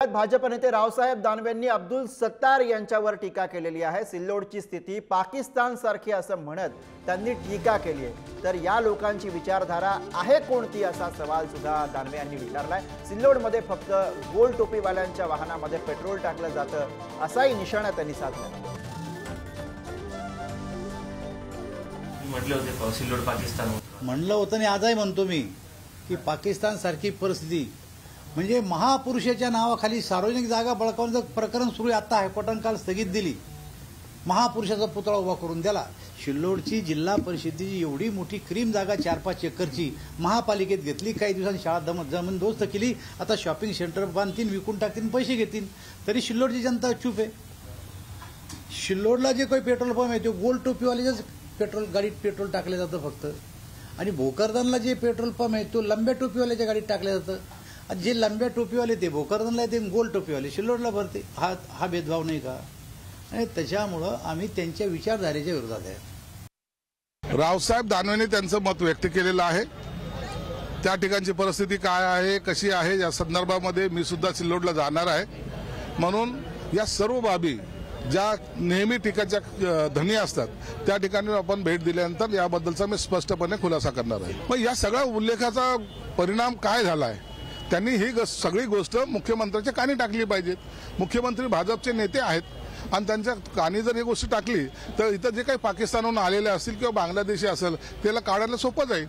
भाजप नेते रावसाहेब दानवेंनी अब्दुल सत्तार यांच्यावर टीका केलेली आहे। सिल्लोडची स्थिती पाकिस्तान सारखी असं म्हणत त्यांनी टीका केली आहे। तर या लोकांची विचारधारा आहे कोणती असा सवाल सुद्धा दानवे यांनी विचारलाय। सिल्लोडमध्ये फक्त गोल टोपीवाल्यांच्या वाहनामध्ये पेट्रोल टाकलं जातं असाही निशाणा त्यांनी साधला। म्हटले होते सिल्लोड पाकिस्तान म्हणलं होतं आणि आजही म्हणतो मी की पाकिस्तान सारखी परिस्थिती म्हणजे महापुरुषाच्या नावाखाली सार्वजनिक जागा बळकावण्याचं प्रकरण सुरू आहे। आता हायकोर्टाने काल स्थगित दिली, महापुरुषाचा पुतळा उभा करून द्याला। सिल्लोडची जिल्हा परिषदेची एवढी मोठी क्रीम जागा 4-5 एकरची महापालिकेत घेतली, काही दिवसांनी शाळा जमीनदोस्त केली, आता शॉपिंग सेंटर बांधतील, विकून टाकतील, पैसे घेतील, तरी सिल्लोडची जनता चूप आहे। सिल्लोडला जे काही पेट्रोल पंप आहे ते गोल टोपीवालेच पेट्रोल गाडीत पेट्रोल टाकलं जातं फक्त, आणि भोकरदनला जे पेट्रोल पंप आहे तो लंब्या टोपीवाल्याच्या गाडीत टाकलं जातं। जे लंब्या टोपीवाले ते भोकरदनला ते गोल टोपीवाले सिल्लोडला भरते। हा भेदभाव नाही का? आणि त्याच्यामुळं आम्ही त्यांच्या विचारधारेच्या विरोधात आहे। रावसाहेब दानवेंनी त्यांचं मत व्यक्त केलेलं आहे। त्या ठिकाणची परिस्थिती काय आहे, कशी आहे या संदर्भामध्ये मी सुद्धा सिल्लोडला जाणार आहे। म्हणून या सर्व बाबी ज्या नेहमी टीकाच्या धनी असतात त्या ठिकाणी आपण भेट दिल्यानंतर याबद्दलचा मी स्पष्टपणे खुलासा करणार आहे। मग या सगळ्या उल्लेखाचा परिणाम काय झाला आहे? त्यांनी ही सगळी गोष्ट मुख्यमंत्र्यांच्या कानी टाकली पाहिजेत। मुख्यमंत्री भाजपचे नेते आहेत आणि त्यांच्या कानी जर ही गोष्ट टाकली तर इथं जे काही पाकिस्तानहून आलेले असतील किंवा बांगलादेशी असेल त्याला काढायला सोपं जाईल।